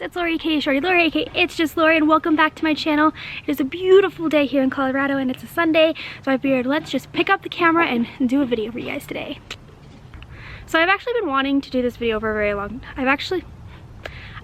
it's Lori aka Shorty Lori aka It's Just Lori, and welcome back to my channel. It is a beautiful day here in Colorado and it's a Sunday, so I figured let's just pick up the camera and do a video for you guys today. So I've actually been wanting to do this video for a very long time.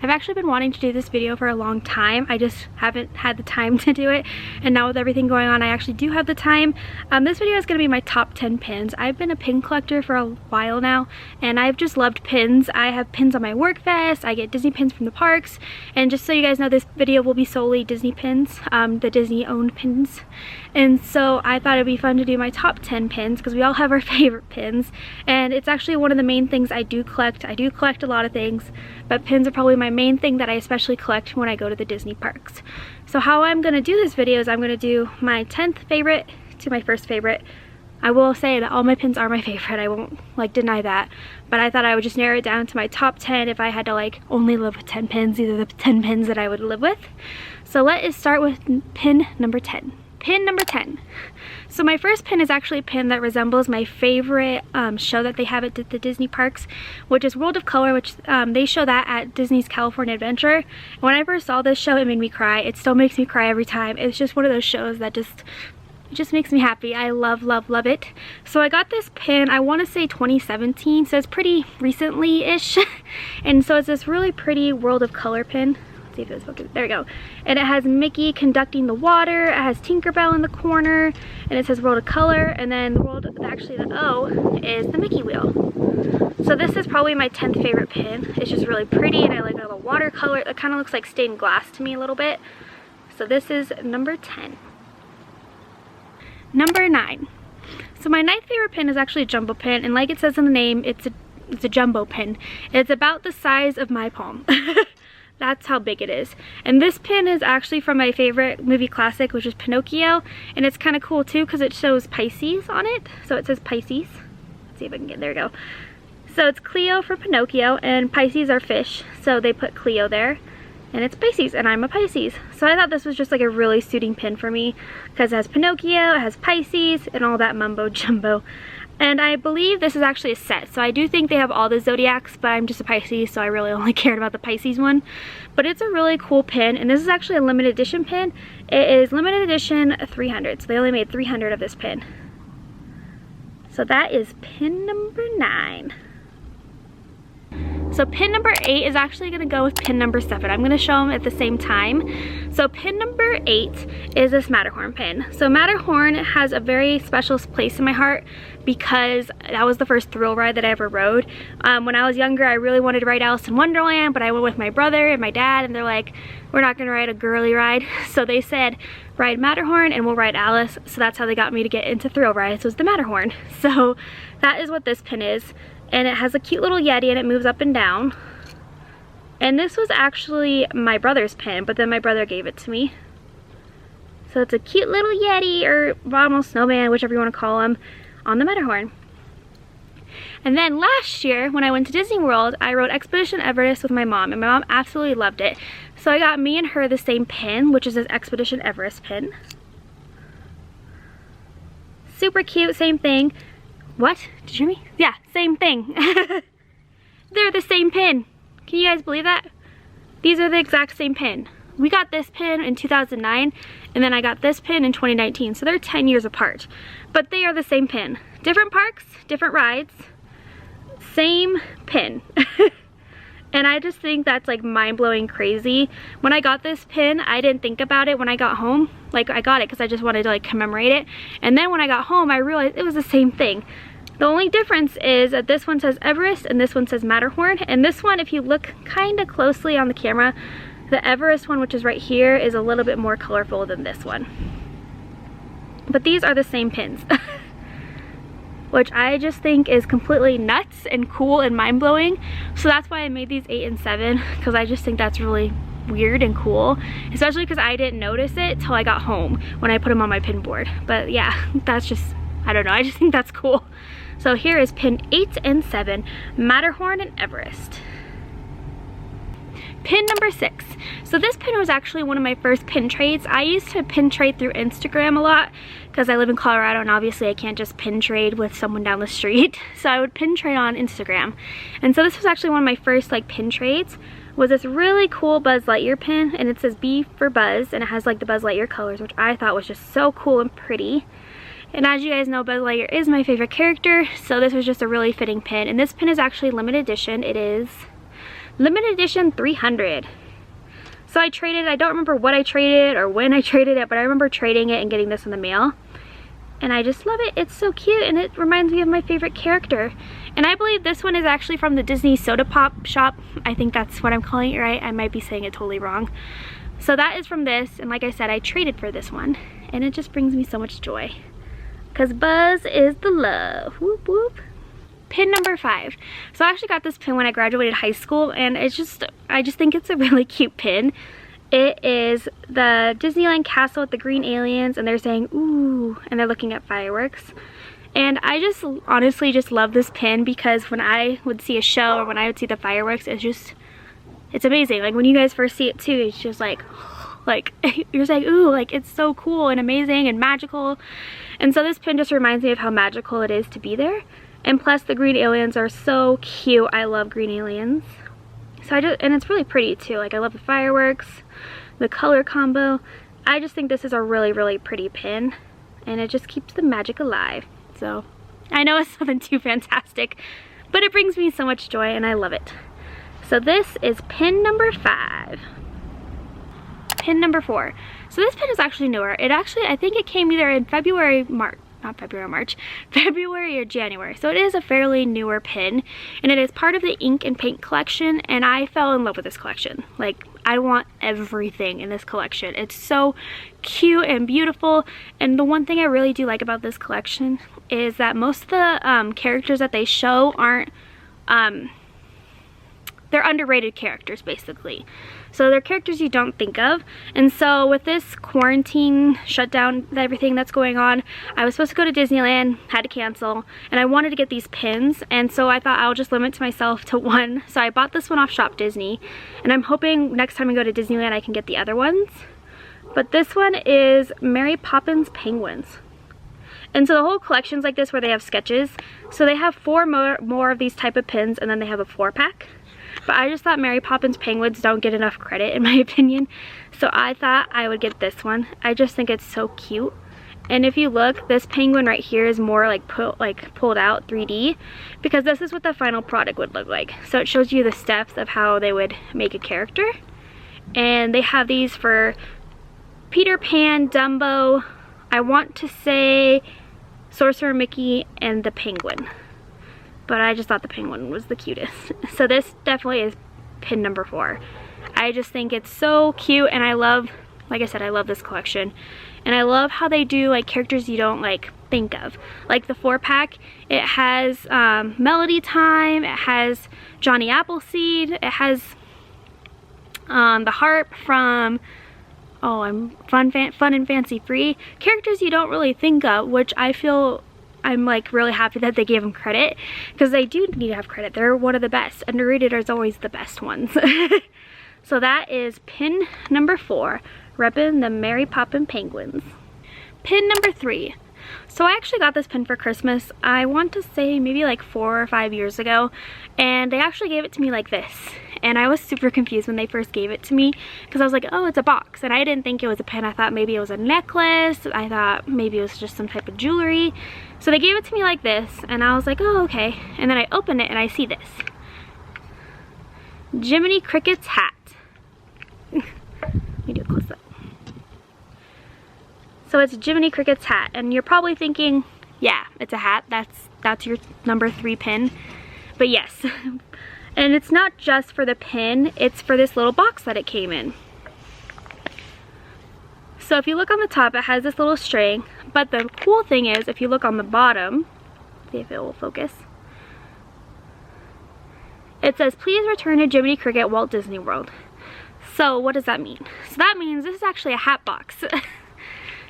I've actually been wanting to do this video for a long time. I just haven't had the time to do it, and now with everything going on I actually do have the time. This video is going to be my top 10 pins. I've been a pin collector for a while now and I've just loved pins. I have pins on my work vest, I get Disney pins from the parks, and just so you guys know, this video will be solely Disney pins, the Disney owned pins. And so I thought it'd be fun to do my top 10 pins because we all have our favorite pins, and it's actually one of the main things I do collect. I do collect a lot of things, but pins are probably my main thing that I especially collect when I go to the Disney parks. So how I'm going to do this video is I'm going to do my 10th favorite to my first favorite. I will say that all my pins are my favorite, I won't deny that, but I thought I would just narrow it down to my top 10 if I had to only live with 10 pins. These are the 10 pins that I would live with. So let us start with pin number 10. Pin number 10. So my first pin is actually a pin that resembles my favorite show that they have at the Disney parks, which is World of Color, which they show that at Disney's California Adventure. When I first saw this show, it made me cry. It still makes me cry every time. It's just one of those shows that just makes me happy. I love it. So I got this pin, I want to say 2017, so it's pretty recently-ish. And so it's this really pretty World of Color pin. See if it's focused. There we go. And it has Mickey conducting the water, it has Tinkerbell in the corner, and it says World of Color, and then the O is the Mickey wheel. So this is probably my 10th favorite pin. It's just really pretty and I like all the watercolor. It kind of looks like stained glass to me a little bit. So this is number 10. Number 9. So my 9th favorite pin is actually a jumbo pin, and like it says in the name, it's a jumbo pin. It's about the size of my palm. That's how big it is. And this pin is actually from my favorite movie classic, which is Pinocchio. And it's kind of cool too because it shows Pisces on it. So it says Pisces. Let's see if I can get, there we go. So it's Cleo for Pinocchio, and Pisces are fish. So they put Cleo there. And it's Pisces, and I'm a Pisces. So I thought this was just a really suiting pin for me because it has Pinocchio, it has Pisces, and all that mumbo jumbo. And I believe this is actually a set, so I do think they have all the zodiacs, but I'm just a Pisces, so I really only cared about the Pisces one. But it's a really cool pin, and this is actually a limited edition pin. It is limited edition 300, so they only made 300 of this pin. So that is pin number 9. So pin number 8 is actually going to go with pin number 7. I'm going to show them at the same time. So pin number 8 is this Matterhorn pin. So Matterhorn has a very special place in my heart because that was the first thrill ride that I ever rode. When I was younger, I really wanted to ride Alice in Wonderland, but I went with my brother and my dad, and they're like, we're not going to ride a girly ride. So they said, ride Matterhorn and we'll ride Alice. So that's how they got me to get into thrill rides, was the Matterhorn. So that is what this pin is. And it has a cute little Yeti and it moves up and down. And this was actually my brother's pin, but then my brother gave it to me. So it's a cute little Yeti, or almost snowman, whichever you want to call him, on the Matterhorn. And then last year, when I went to Disney World, I rode Expedition Everest with my mom, and my mom absolutely loved it. So I got me and her the same pin, which is this Expedition Everest pin. Super cute, same thing. What? Did you hear me? Yeah, same thing. They're the same pin. Can you guys believe that? These are the exact same pin. We got this pin in 2009, and then I got this pin in 2019, so they're 10 years apart. But they are the same pin. Different parks, different rides, same pin. And I just think that's mind-blowing crazy. When I got this pin, I didn't think about it when I got home. I got it because I just wanted to commemorate it. And then when I got home, I realized it was the same thing. The only difference is that this one says Everest and this one says Matterhorn. And this one, if you look kind of closely on the camera, the Everest one, which is right here, is a little bit more colorful than this one. But these are the same pins. Which I just think is completely nuts and cool and mind-blowing. So that's why I made these 8 and 7, because I just think that's really weird and cool, especially because I didn't notice it till I got home when I put them on my pin board. But yeah, that's just, I don't know, I just think that's cool. So here is pin 8 and 7, Matterhorn and Everest. Pin number 6. So this pin was actually one of my first pin trades. I used to pin trade through Instagram a lot because I live in Colorado and obviously I can't just pin trade with someone down the street. So I would pin trade on Instagram. And so this was actually one of my first pin trades. was this really cool Buzz Lightyear pin, and it says B for Buzz, and it has like the Buzz Lightyear colors, which I thought was just so cool and pretty. And as you guys know, Buzz Lightyear is my favorite character, so this was just a really fitting pin. And this pin is actually limited edition. It is limited edition 300. So I traded, I don't remember what I traded or when I traded it, but I remember trading it and getting this in the mail. And I just love it. It's so cute, and it reminds me of my favorite character. And I believe this one is actually from the Disney Soda Pop shop. I think that's what I'm calling it, right? I might be saying it totally wrong. So that is from this, and like I said, I traded for this one. And it just brings me so much joy. Because Buzz is the love. Whoop whoop. Pin number 5. So I actually got this pin when I graduated high school, and I just think it's a really cute pin. It is the Disneyland castle with the green aliens, and they're saying ooh, and they're looking at fireworks. And I just honestly just love this pin because when I would see a show or when I would see the fireworks, it's amazing. Like when you guys first see it too, it's just like you're saying ooh, like it's so cool and amazing and magical. And so this pin just reminds me of how magical it is to be there. And plus the green aliens are so cute. I love green aliens. So and it's really pretty too. Like I love the fireworks, the color combo. I just think this is a really, really pretty pin, and it just keeps the magic alive. So I know it's nothing too fantastic, but it brings me so much joy and I love it. So this is pin number 5. Pin number 4. So this pin is actually newer. I think it came either in February or January. So it is a fairly newer pin, and it is part of the ink and paint collection, and I fell in love with this collection. Like, I want everything in this collection. It's so cute and beautiful, and the one thing I really do like about this collection is that most of the characters that they show aren't they're underrated characters, basically. So they're characters you don't think of. And so with this quarantine shutdown, everything that's going on, I was supposed to go to Disneyland, had to cancel, and I wanted to get these pins. And so I thought I'll just limit myself to one. So I bought this one off Shop Disney, and I'm hoping next time I go to Disneyland I can get the other ones. But this one is Mary Poppins Penguins. And so the whole collection's like this, where they have sketches. So they have 4 more of these type of pins, and then they have a 4-pack. But I just thought Mary Poppins Penguins don't get enough credit, in my opinion. So I thought I would get this one. I just think it's so cute. And if you look, this penguin right here is more like pulled out 3D, because this is what the final product would look like. So it shows you the steps of how they would make a character. And they have these for Peter Pan, Dumbo, I want to say Sorcerer Mickey, and the penguin. But I just thought the penguin was the cutest. So this definitely is pin number 4. I just think it's so cute, and I love, like I said, I love this collection. And I love how they do like characters you don't like think of. Like the 4-pack, it has Melody Time, it has Johnny Appleseed, it has the harp from Fun and Fancy Free. Characters you don't really think of, which I feel I'm like really happy that they gave them credit, because they do need to have credit. They're one of the best. Underrated is always the best ones. So that is pin number 4, repping the Mary Poppins Penguins. Pin number 3. So I actually got this pin for Christmas, I want to say maybe like 4 or 5 years ago, and they actually gave it to me like this. And I was super confused when they first gave it to me, because I was like, oh, it's a box. And I didn't think it was a pin. I thought maybe it was a necklace. I thought maybe it was just some type of jewelry. So they gave it to me like this, and I was like, oh, okay. And then I opened it and I see this. Jiminy Crickets Hat. Let me do a close up. So it's Jiminy Crickets Hat, and you're probably thinking, yeah, it's a hat. That's your number 3 pin. But yes. And it's not just for the pin, it's for this little box that it came in. So if you look on the top, it has this little string, but the cool thing is, if you look on the bottom, see if it will focus, it says, please return to Jiminy Cricket, Walt Disney World. So what does that mean? So that means this is actually a hat box.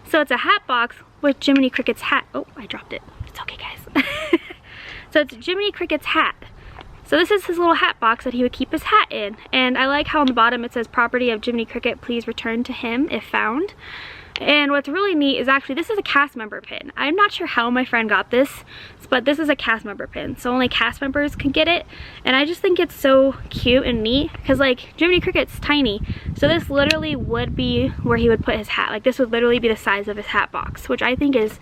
So it's a hat box with Jiminy Cricket's hat. Oh, I dropped it. It's okay, guys. So it's Jiminy Cricket's hat. So this is his little hat box that he would keep his hat in. And I like how on the bottom it says, property of Jiminy Cricket, please return to him if found. And what's really neat is actually this is a cast member pin. I'm not sure how my friend got this, but this is a cast member pin, so only cast members can get it. And I just think it's so cute and neat because like Jiminy Cricket's tiny, so this literally would be where he would put his hat. Like this would literally be the size of his hat box, which I think is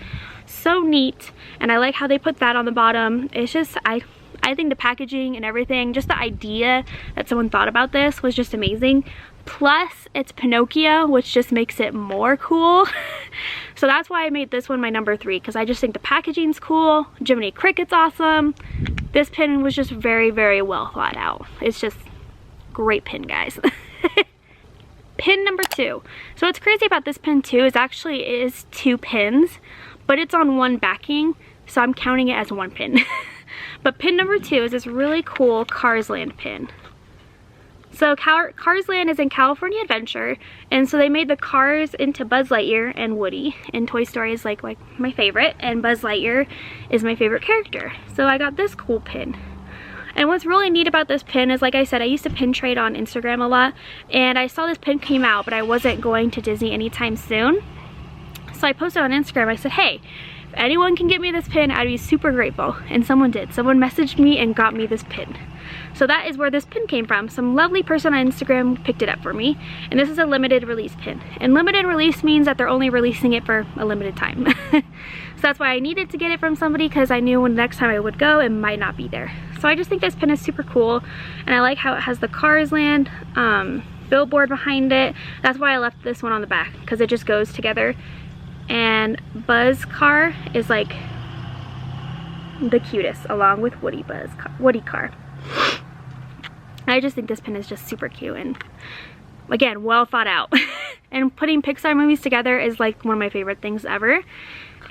so neat. And I like how they put that on the bottom. It's just I think the packaging and everything, just the idea that someone thought about this was just amazing. Plus it's Pinocchio, which just makes it more cool. So that's why I made this one my number 3, because I just think the packaging's cool. Jiminy Cricket's awesome. This pin was just very, very well thought out. It's just great pin, guys. Pin number 2. So what's crazy about this pin too is actually it is 2 pins, but it's on one backing, so I'm counting it as 1 pin. But pin number 2 is this really cool Cars Land pin. So Cars Land is in California Adventure, and so they made the cars into Buzz Lightyear and Woody, and Toy Story is like my favorite, and Buzz Lightyear is my favorite character. So I got this cool pin. And what's really neat about this pin is, like I said, I used to pin trade on Instagram a lot, and I saw this pin came out, but I wasn't going to Disney anytime soon. So I posted on Instagram, I said, hey, if anyone can get me this pin, I'd be super grateful. And someone did. Someone messaged me and got me this pin. So that is where this pin came from. Some lovely person on Instagram picked it up for me. And this is a limited release pin. And limited release means that they're only releasing it for a limited time. So that's why I needed to get it from somebody, because I knew when the next time I would go, it might not be there. So I just think this pin is super cool. And I like how it has the Cars Land billboard behind it. That's why I left this one on the back, because it just goes together. And Buzz car is like the cutest, along with Woody car. I just think this pin is just super cute and, again, well thought out. And putting Pixar movies together is like one of my favorite things ever.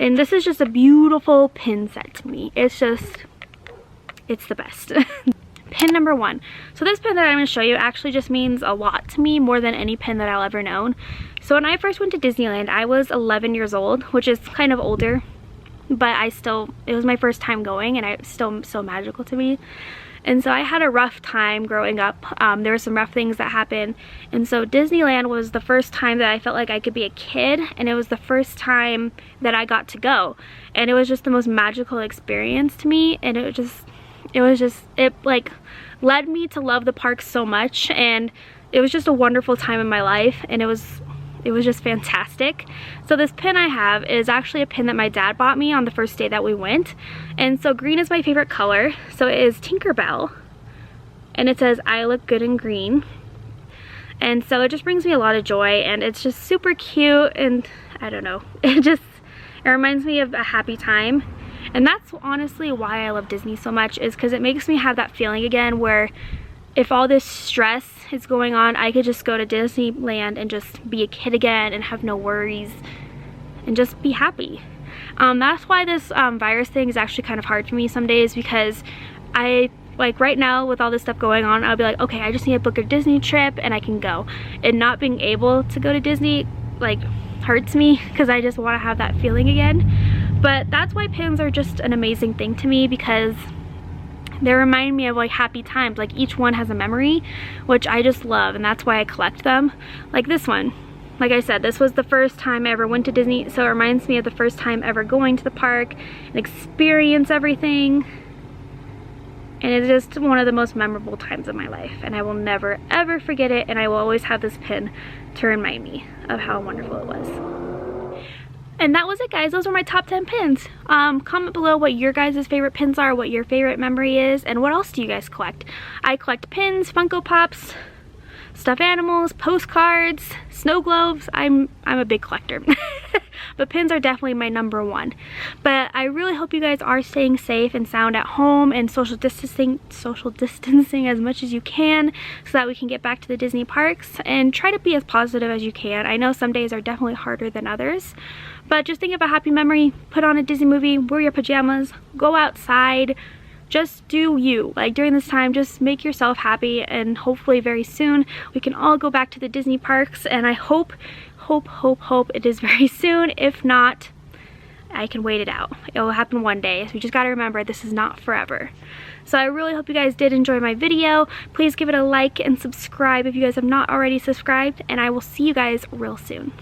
And this is just a beautiful pin set to me. It's the best. Pin number 1. So this pin that I'm going to show you actually just means a lot to me, more than any pin that I'll ever known. So when I first went to Disneyland, I was 11 years old, which is kind of older, but it was my first time going, and it's still so magical to me. And so I had a rough time growing up. There were some rough things that happened, and so Disneyland was the first time that I felt like I could be a kid, and it was the first time that I got to go, and it was just the most magical experience to me. And it like led me to love the park so much, and it was just a wonderful time in my life, and it was just fantastic. So this pin I have is actually a pin that my dad bought me on the first day that we went. And so green is my favorite color. So it is Tinkerbell, and it says, "I look good in green." And so it just brings me a lot of joy, and it's just super cute, and I don't know, it reminds me of a happy time. And that's honestly why I love Disney so much, is because it makes me have that feeling again where if all this stress is going on, I could just go to Disneyland and just be a kid again and have no worries and just be happy. That's why this virus thing is actually kind of hard for me some days, because like right now with all this stuff going on, I'll be like, okay, I just need to book a Disney trip and I can go. And not being able to go to Disney like hurts me, because I just want to have that feeling again. But that's why pins are just an amazing thing to me, because they remind me of like happy times. Like each one has a memory, which I just love, and that's why I collect them. Like this one, like I said, this was the first time I ever went to Disney, so it reminds me of the first time ever going to the park and experience everything. And it's just one of the most memorable times of my life, and I will never ever forget it, and I will always have this pin to remind me of how wonderful it was. And that was it, guys. Those were my top 10 pins. Comment below what your guys' favorite pins are, what your favorite memory is, and what else do you guys collect? I collect pins, Funko Pops, stuffed animals, postcards, snow globes. I'm a big collector. But pins are definitely my number 1. But I really hope you guys are staying safe and sound at home, and social distancing as much as you can, so that we can get back to the Disney parks, and try to be as positive as you can. I know some days are definitely harder than others, but just think of a happy memory, put on a Disney movie, wear your pajamas, go outside, just do you. Like during this time, just make yourself happy, and hopefully very soon we can all go back to the Disney parks. And I hope it is very soon. If not, I can wait it out. It will happen one day. So we just got to remember, this is not forever. So I really hope you guys did enjoy my video. Please give it a like and subscribe if you guys have not already subscribed, and I will see you guys real soon.